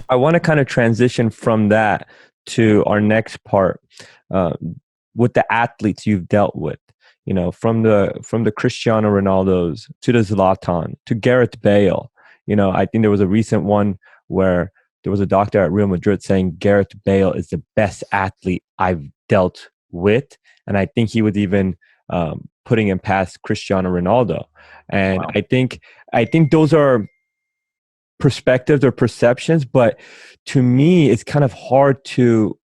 I want to kind of transition from that to our next part, uh, with the athletes you've dealt with. From the Cristiano Ronaldos to the Zlatan to Gareth Bale. I think there was a recent one where there was a doctor at Real Madrid saying Gareth Bale is the best athlete I've dealt with, and I think he was even putting him past Cristiano Ronaldo. And Wow. I think those are perspectives or perceptions, but to me, it's kind of hard to.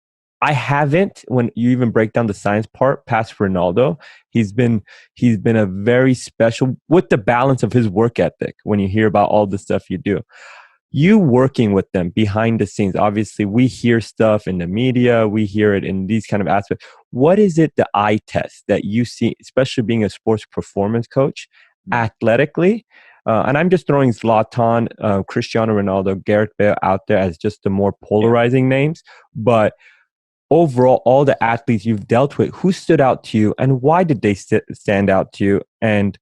I haven't, when you even break down the science part, past Ronaldo. He's been a very special with the balance of his work ethic. When you hear about all the stuff you do, you working with them behind the scenes. Obviously, we hear stuff in the media, we hear it in these kind of aspects. What is it, the eye test that you see, especially being a sports performance coach, athletically? And I'm just throwing Zlatan, Cristiano Ronaldo, Gareth Bale out there as just the more polarizing names. But overall, all the athletes you've dealt with, who stood out to you and why did they stand out to you? And,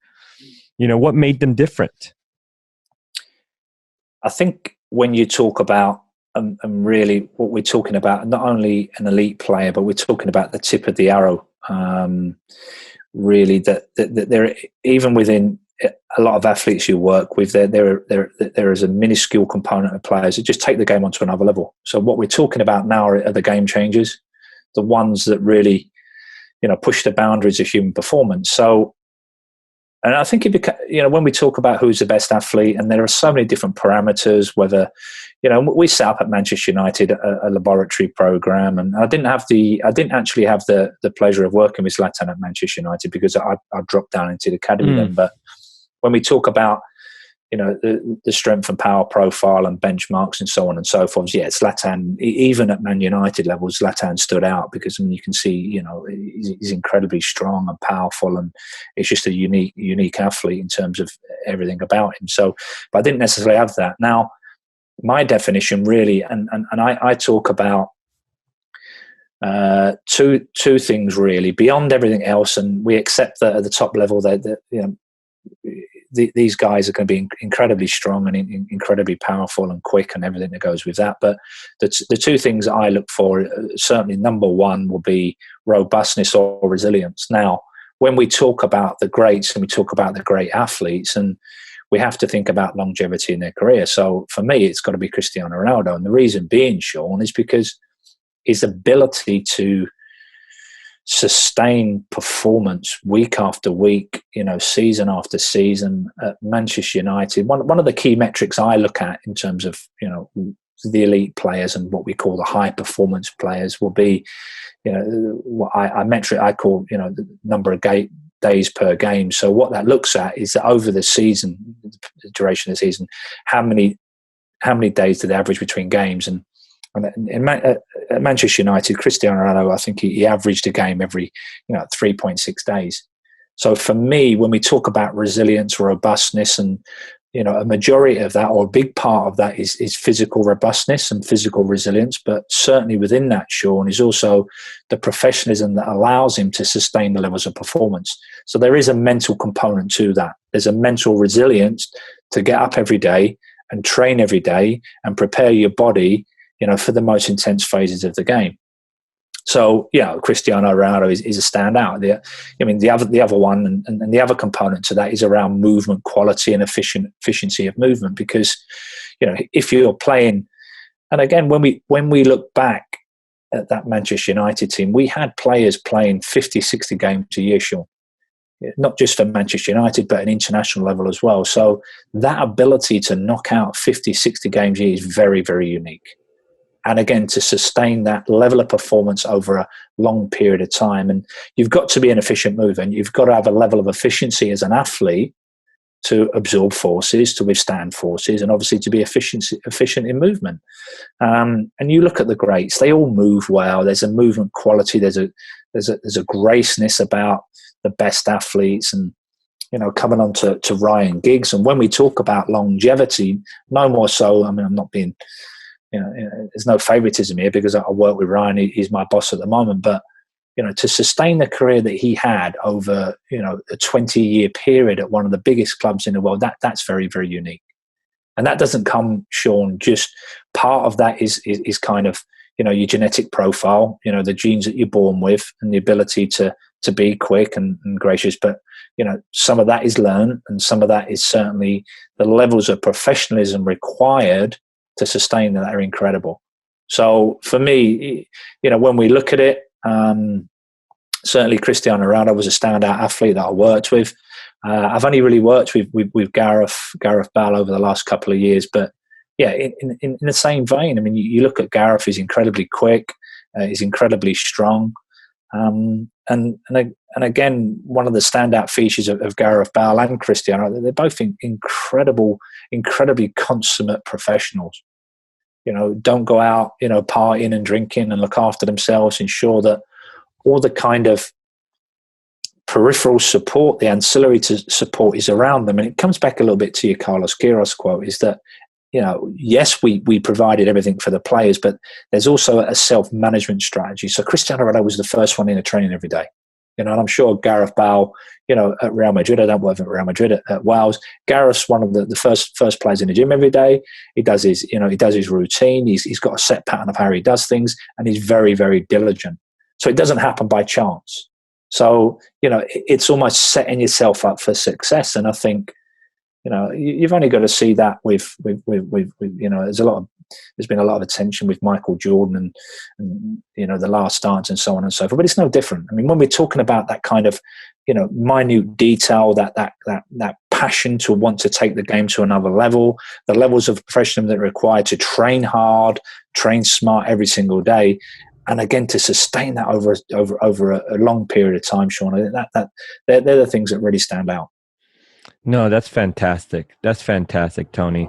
what made them different? I think when you talk about, and really what we're talking about, not only an elite player, but we're talking about the tip of the arrow. Really, that there, even within a lot of athletes you work with, there is a minuscule component of players that just take the game onto another level. So what we're talking about now are the game changers, the ones that really, push the boundaries of human performance. So, and I think when we talk about who's the best athlete, and there are so many different parameters, whether, we set up at Manchester United a laboratory program, and I didn't actually have the pleasure of working with Zlatan at Manchester United because I dropped down into the academy then. But when we talk about, the strength and power profile and benchmarks and so on and so forth, yeah, Zlatan, even at Man United level, Zlatan stood out because, you can see, he's incredibly strong and powerful, and it's just a unique athlete in terms of everything about him. So, but I didn't necessarily have that. Now, my definition really, and I talk about two things really beyond everything else, and we accept that at the top level that these guys are going to be incredibly strong and incredibly powerful and quick and everything that goes with that. But the two things I look for, certainly number one will be robustness or resilience. Now, when we talk about the greats and we talk about the great athletes, and we have to think about longevity in their career. So for me, it's got to be Cristiano Ronaldo. And the reason being, Sean, is because his ability to sustain performance week after week, season after season at Manchester United. One of the key metrics I look at in terms of, the elite players and what we call the high performance players will be, what I call, the number of days per game. So what that looks at is that over the season, the duration of the season, how many days do they average between games? And at Manchester United, Cristiano Ronaldo, I think he averaged a game every 3.6 days. So for me, when we talk about resilience, robustness, and a majority of that, or a big part of that, is physical robustness and physical resilience. But certainly within that, Sean, is also the professionalism that allows him to sustain the levels of performance. So there is a mental component to that. There's a mental resilience to get up every day and train every day and prepare your body, for the most intense phases of the game. So, Cristiano Ronaldo is a standout. The other one and the other component to that is around movement quality and efficiency of movement. Because, if you're playing, and again, when we look back at that Manchester United team, we had players playing 50, 60 games a year, Sean. Not just for Manchester United, but at an international level as well. So that ability to knock out 50, 60 games a year is very, very unique. And again, to sustain that level of performance over a long period of time. And you've got to be an efficient mover, and you've got to have a level of efficiency as an athlete to absorb forces, to withstand forces, and obviously to be efficient in movement. And you look at the greats; they all move well. There's a movement quality. There's a graceness about the best athletes, and coming on to Ryan Giggs. And when we talk about longevity, no more so. I'm not being, there's no favoritism here because I work with Ryan. He's my boss at the moment, but to sustain the career that he had over, a 20-year period at one of the biggest clubs in the world, that's very, very unique. And that doesn't come, Sean, just part of that is kind of, you know, your genetic profile, you know, the genes that you're born with and the ability to be quick and gracious. But, you know, some of that is learned, and some of that is certainly the levels of professionalism required to sustain that are incredible. So for me, you know, when we look at it, certainly Cristiano Ronaldo was a standout athlete that I worked with. I've only really worked with Gareth Bale over the last couple of years, but yeah, in the same vein, I mean, you look at Gareth, he's incredibly quick, he's incredibly strong, and again, one of the standout features of Gareth Bale and Cristiano, they're both incredibly consummate professionals. You know, don't go out, you know, partying and drinking, and look after themselves, ensure that all the kind of peripheral support, the ancillary support is around them. And it comes back a little bit to your Carlos Queiroz quote, is that, you know, yes, we provided everything for the players, but there's also a self-management strategy. So Cristiano Ronaldo was the first one in a training every day. You know, and I'm sure Gareth Bale, you know, at Real Madrid, I don't work at Real Madrid, at Wales, Gareth's one of the first players in the gym every day. He does his routine. He's got a set pattern of how he does things, and he's very, very diligent. So it doesn't happen by chance. So, you know, it's almost setting yourself up for success. And I think, you know, you've only got to see that with you know, there's been a lot of attention with Michael Jordan and you know, The Last Dance and so on and so forth. But it's no different. I mean, when we're talking about that kind of, you know, minute detail, that passion to want to take the game to another level, the levels of professionalism that are required to train hard, train smart every single day, and again to sustain that over a long period of time, Sean, I think they're the things that really stand out. No, that's fantastic. That's fantastic, Tony.